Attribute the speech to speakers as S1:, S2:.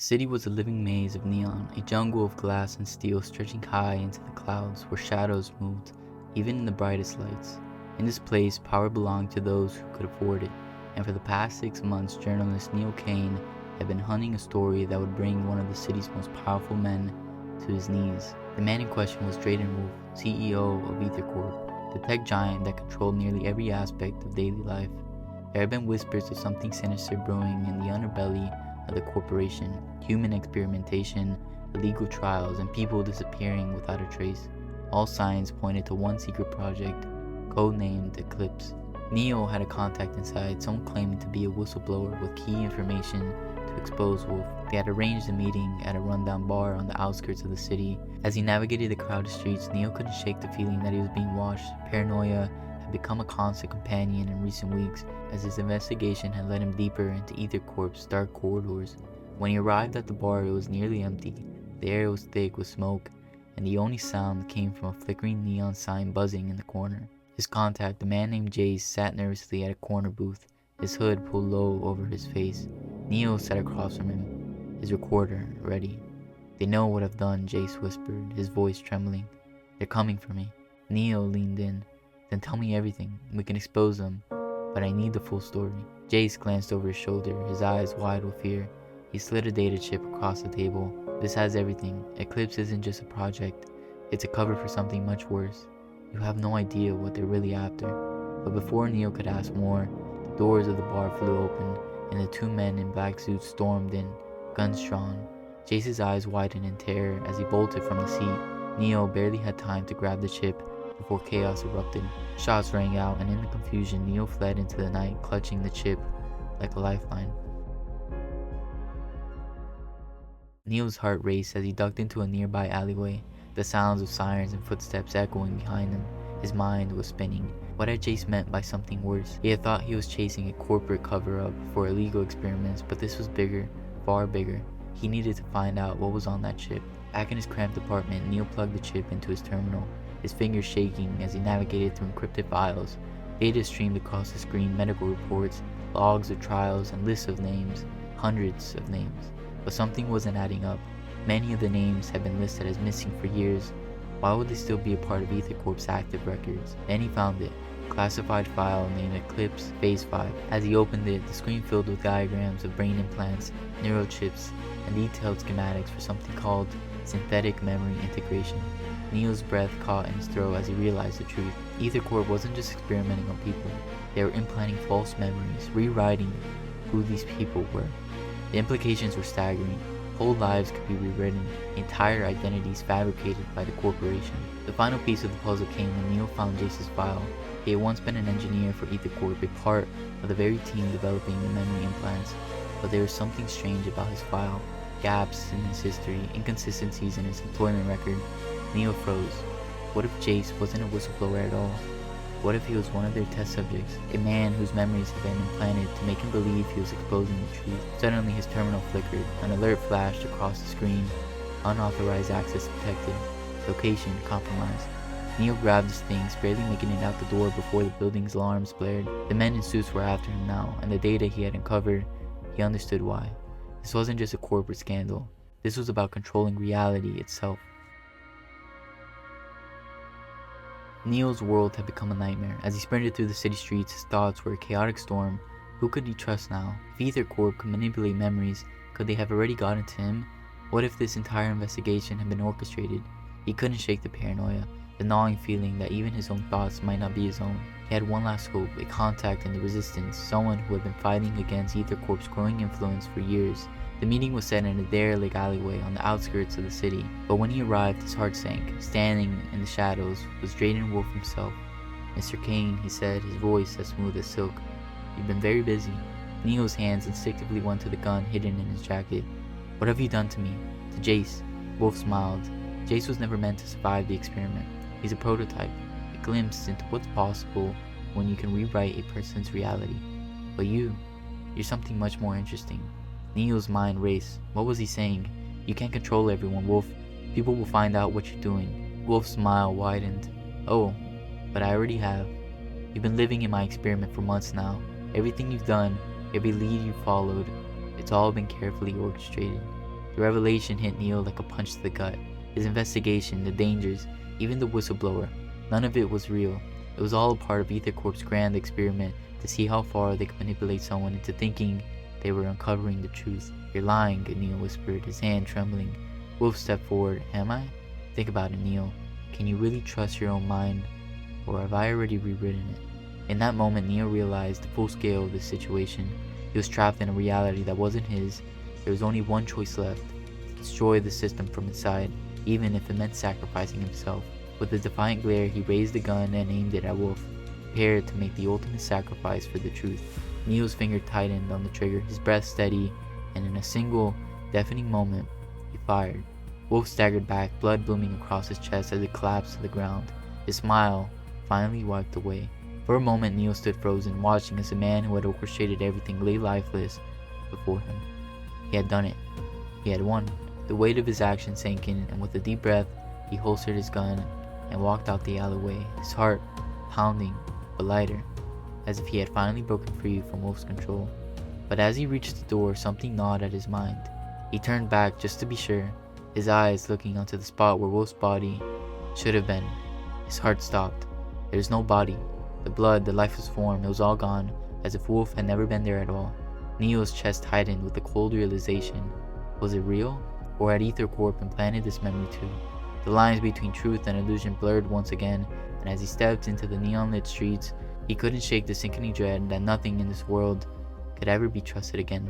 S1: The city was a living maze of neon, a jungle of glass and steel stretching high into the clouds where shadows moved, even in the brightest lights. In this place, power belonged to those who could afford it, and for the past 6 months, journalist Neo Kane had been hunting a story that would bring one of the city's most powerful men to his knees. The man in question was Drayton Wolfe, CEO of Aethercorp, the tech giant that controlled nearly every aspect of daily life. There had been whispers of something sinister brewing in the underbelly of the corporation: human experimentation, illegal trials, and people disappearing without a trace. All signs pointed to one secret project, codenamed Eclipse. Neo had a contact inside, someone claiming to be a whistleblower with key information to expose Wolfe. They had arranged a meeting at a rundown bar on the outskirts of the city. As he navigated the crowded streets, Neo couldn't shake the feeling that he was being watched. Paranoia had become a constant companion in recent weeks, as his investigation had led him deeper into Aethercorp's dark corridors. When he arrived at the bar, it was nearly empty. The air was thick with smoke, and the only sound came from a flickering neon sign buzzing in the corner. His contact, a man named Jace, sat nervously at a corner booth, his hood pulled low over his face. Neo sat across from him, his recorder ready. "They know what I've done," Jace whispered, his voice trembling. "They're coming for me." Neo leaned in. "Then tell me everything. We can expose them, but I need the full story." Jace glanced over his shoulder, his eyes wide with fear. He slid a data chip across the table. "This has everything. Eclipse isn't just a project. It's a cover for something much worse. You have no idea what they're really after." But before Neo could ask more, the doors of the bar flew open, and the two men in black suits stormed in, guns drawn. Jace's eyes widened in terror as he bolted from the seat. Neo barely had time to grab the chip before chaos erupted. Shots rang out, and in the confusion, Neo fled into the night, clutching the chip like a lifeline. Neo's heart raced as he ducked into a nearby alleyway, the sounds of sirens and footsteps echoing behind him. His mind was spinning. What had Jace meant by something worse? He had thought he was chasing a corporate cover-up for illegal experiments, but this was bigger, far bigger. He needed to find out what was on that chip. Back in his cramped apartment, Neo plugged the chip into his terminal, his fingers shaking as he navigated through encrypted files. Data streamed across the screen: medical reports, logs of trials, and lists of names. Hundreds of names. But something wasn't adding up. Many of the names had been listed as missing for years. Why would they still be a part of Aethercorp's active records? Then he found it. A classified file named Eclipse Phase 5. As he opened it, the screen filled with diagrams of brain implants, neurochips, and detailed schematics for something called synthetic memory integration. Neo's breath caught in his throat as he realized the truth. Aethercorp wasn't just experimenting on people. They were implanting false memories, rewriting who these people were. The implications were staggering. Whole lives could be rewritten, entire identities fabricated by the corporation. The final piece of the puzzle came when Neo found Jace's file. He had once been an engineer for Aethercorp, a part of the very team developing the memory implants. But there was something strange about his file. Gaps in his history, inconsistencies in his employment record. Neo froze. What if Jace wasn't a whistleblower at all? What if he was one of their test subjects, a man whose memories had been implanted to make him believe he was exposing the truth? Suddenly his terminal flickered. An alert flashed across the screen. Unauthorized access detected. Location compromised. Neo grabbed his things, barely making it out the door before the building's alarms blared. The men in suits were after him now, and the data he had uncovered, he understood why. This wasn't just a corporate scandal. This was about controlling reality itself. Neo's world had become a nightmare. As he sprinted through the city streets, his thoughts were a chaotic storm. Who could he trust now? If Aethercorp could manipulate memories, could they have already gotten to him? What if this entire investigation had been orchestrated? He couldn't shake the paranoia, the gnawing feeling that even his own thoughts might not be his own. He had one last hope, a contact in the resistance, someone who had been fighting against Aethercorp's growing influence for years. The meeting was set in a derelict alleyway on the outskirts of the city, but when he arrived, his heart sank. Standing in the shadows was Drayton Wolfe himself. "Mr. Kane," he said, his voice as smooth as silk. "You've been very busy." Neo's hands instinctively went to the gun hidden in his jacket. "What have you done to me?" "To Jace." Wolfe smiled. "Jace was never meant to survive the experiment. He's a prototype, a glimpse into what's possible when you can rewrite a person's reality. But you're something much more interesting." Neo's mind raced. What was he saying? "You can't control everyone, Wolfe. People will find out what you're doing." Wolfe's smile widened. "Oh, but I already have. You've been living in my experiment for months now. Everything you've done, every lead you followed, it's all been carefully orchestrated. The revelation hit Neo like a punch to the gut. His investigation, the dangers, even the whistleblower, none of it was real. It was all a part of Aethercorp's grand experiment to see how far they could manipulate someone into thinking they were uncovering the truth. "You're lying," Neo whispered, his hand trembling. Wolfe stepped forward. "Am I? Think about it, Neo. Can you really trust your own mind? Or have I already rewritten it?" In that moment, Neo realized the full scale of the situation. He was trapped in a reality that wasn't his. There was only one choice left: to destroy the system from inside, even if it meant sacrificing himself. With a defiant glare, he raised the gun and aimed it at Wolfe, prepared to make the ultimate sacrifice for the truth. Neo's finger tightened on the trigger, his breath steady, and in a single, deafening moment, he fired. Wolfe staggered back, blood blooming across his chest as he collapsed to the ground. His smile finally wiped away. For a moment, Neo stood frozen, watching as the man who had orchestrated everything lay lifeless before him. He had done it. He had won. The weight of his action sank in, and with a deep breath, he holstered his gun and walked out the alleyway, his heart pounding, but lighter, as if he had finally broken free from Wolfe's control. But as he reached the door, something gnawed at his mind. He turned back just to be sure, his eyes looking onto the spot where Wolfe's body should have been. His heart stopped. There was no body. The blood, the lifeless form, it was all gone, as if Wolfe had never been there at all. Neo's chest tightened with the cold realization. Was it real? Or had Aethercorp implanted this memory too? The lines between truth and illusion blurred once again, and as he stepped into the neon-lit streets, he couldn't shake the sickening dread that nothing in this world could ever be trusted again.